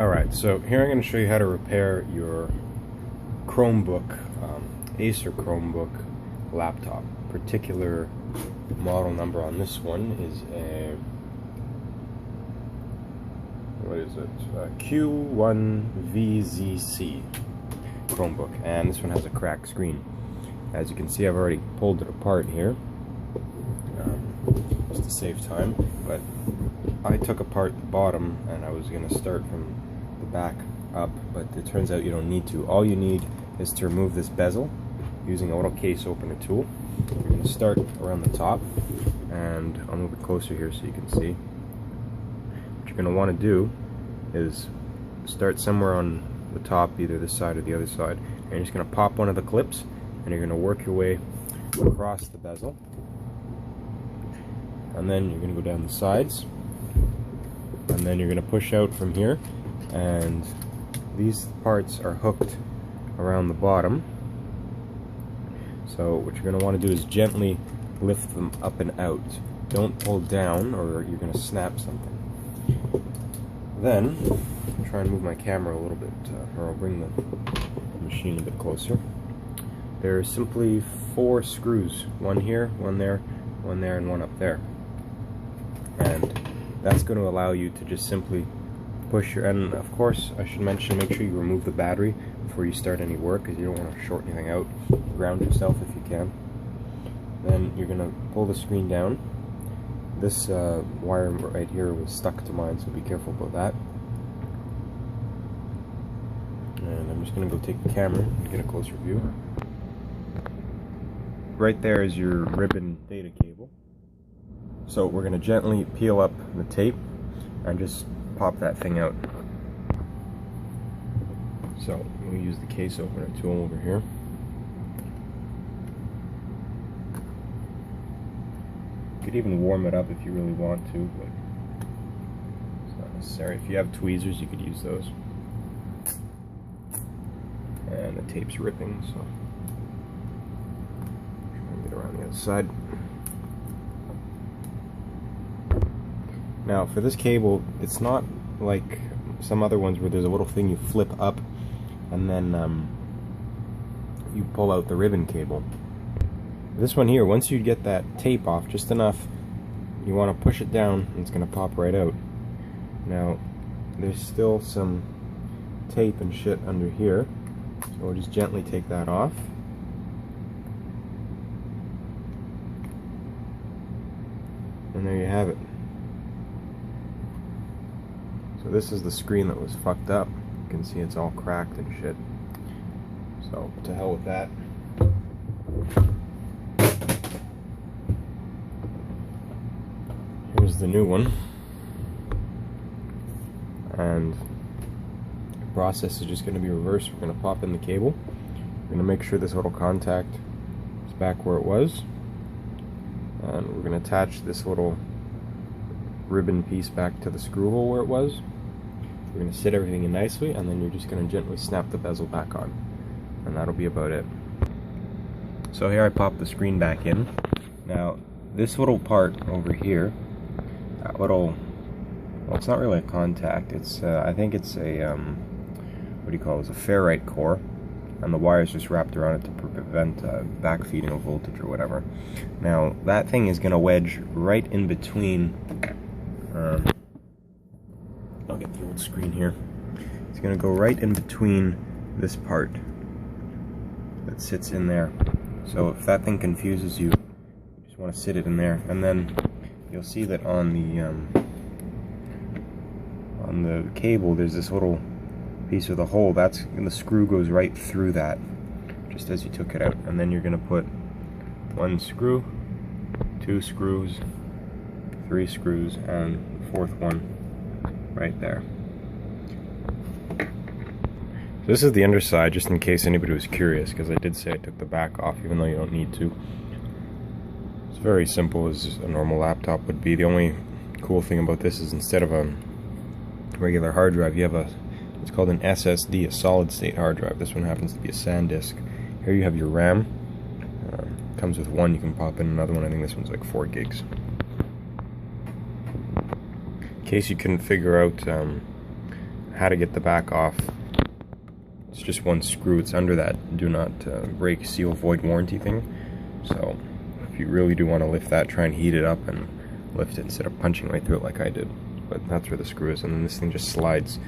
Alright, so here I'm going to show you how to repair your Chromebook, Acer Chromebook laptop. Particular model number on this one is a, what is it, Q1VZC Chromebook, and this one has a cracked screen. As you can see, I've already pulled it apart here, just to save time, but I took apart the bottom and I was going to start from the back up, but it turns out you don't need to. All you need is to remove this bezel using a little case opener tool. You're going to start around the top, and I'll move it closer here so you can see. What you're going to want to do is start somewhere on the top, either this side or the other side, and you're just going to pop one of the clips and you're going to work your way across the bezel, and then you're going to go down the sides, and then you're going to push out from here, and these parts are hooked around the bottom. So what you're going to want to do is gently lift them up and out. Don't pull down or you're going to snap something. Then I'll try and move my camera a little bit, or I'll bring the machine a bit closer. There's simply 4 screws, one here, one there, and one up there. And that's going to allow you to just simply push your, and of course I should mention, make sure you remove the battery before you start any work, because you don't want to short anything out. Ground yourself if you can. Then you're going to pull the screen down. This wire right here was stuck to mine, so be careful about that. And I'm just going to go take the camera and get a closer view. Right there is your ribbon data cable. So we're going to gently peel up the tape and just pop that thing out. So we'll use the case opener tool over here. You could even warm it up if you really want to, but it's not necessary. If you have tweezers, you could use those. And the tape's ripping, so try and get around the other side. Now for this cable, it's not like some other ones where there's a little thing you flip up and then you pull out the ribbon cable. This one here, once you get that tape off just enough, you want to push it down and it's going to pop right out. Now there's still some tape and shit under here, so we'll just gently take that off. And there you have it. So this is the screen that was fucked up. You can see it's all cracked and shit. So to hell with that. Here's the new one. And the process is just going to be reversed. We're going to pop in the cable. We're going to make sure this little contact is back where it was. And we're going to attach this little ribbon piece back to the screw hole where it was. We're going to sit everything in nicely, and then you're just going to gently snap the bezel back on, and that'll be about it. So here I pop the screen back in. Now this little part over here, that little, well, it's not really a contact, it's I think it's a what do you call it, it's a ferrite core, and the wire's just wrapped around it to prevent backfeeding of voltage or whatever. Now that thing is going to wedge right in between, I'll get the old screen here. It's going to go right in between this part that sits in there. So if that thing confuses you, you just want to sit it in there, and then you'll see that on the cable there's this little piece of the hole. That's, and the screw goes right through that, just as you took it out. And then you're going to put 1 screw, 2 screws, 3 screws, and the 4th one right there. So this is the underside, just in case anybody was curious, because I did say I took the back off, even though you don't need to. It's very simple, as a normal laptop would be. The only cool thing about this is instead of a regular hard drive, you have it's called an SSD, a solid state hard drive. This one happens to be a SanDisk. Here you have your RAM. Comes with one, you can pop in another one. I think this one's like 4 gigs. In case you couldn't figure out how to get the back off. It's just one screw. It's under that do not break, seal, void warranty thing. So if you really do want to lift that, try and heat it up and lift it instead of punching right through it like I did. But that's where the screw is, and then this thing just slides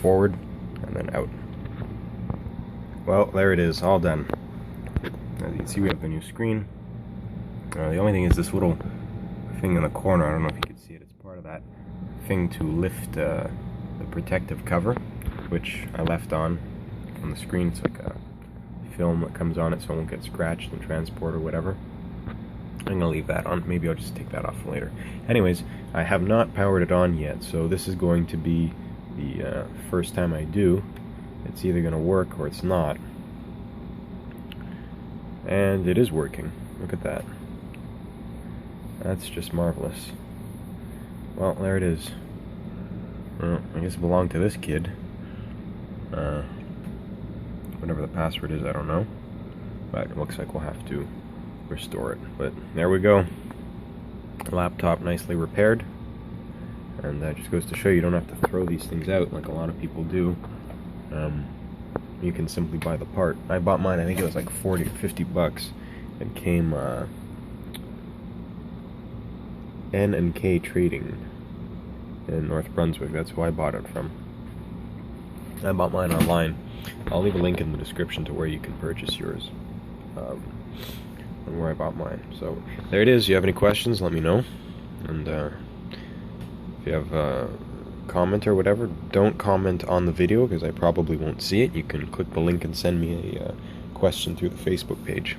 forward and then out. Well, there it is, all done. As you can see, we have the new screen. The only thing is this little thing in the corner. I don't know if you can see it. It's part of that thing to lift the protective cover, which I left on the screen. It's like a film that comes on it so it won't get scratched in transport or whatever. I'm gonna leave that on. Maybe I'll just take that off later. Anyways, I have not powered it on yet, so this is going to be the first time I do. It's either gonna work or it's not. And it is working. Look at that. That's just marvelous. Well, there it is. Well, I guess it belonged to this kid. Whatever the password is, I don't know. But it looks like we'll have to restore it. But there we go. Laptop nicely repaired. And that just goes to show you don't have to throw these things out like a lot of people do. You can simply buy the part. I bought mine, I think it was like 40 or 50 bucks. It came N&K Trading in North Brunswick. That's who I bought it from. I bought mine online. I'll leave a link in the description to where you can purchase yours, and where I bought mine. So there it is. If you have any questions, let me know. And if you have a comment or whatever, don't comment on the video because I probably won't see it. You can click the link and send me a question through the Facebook page.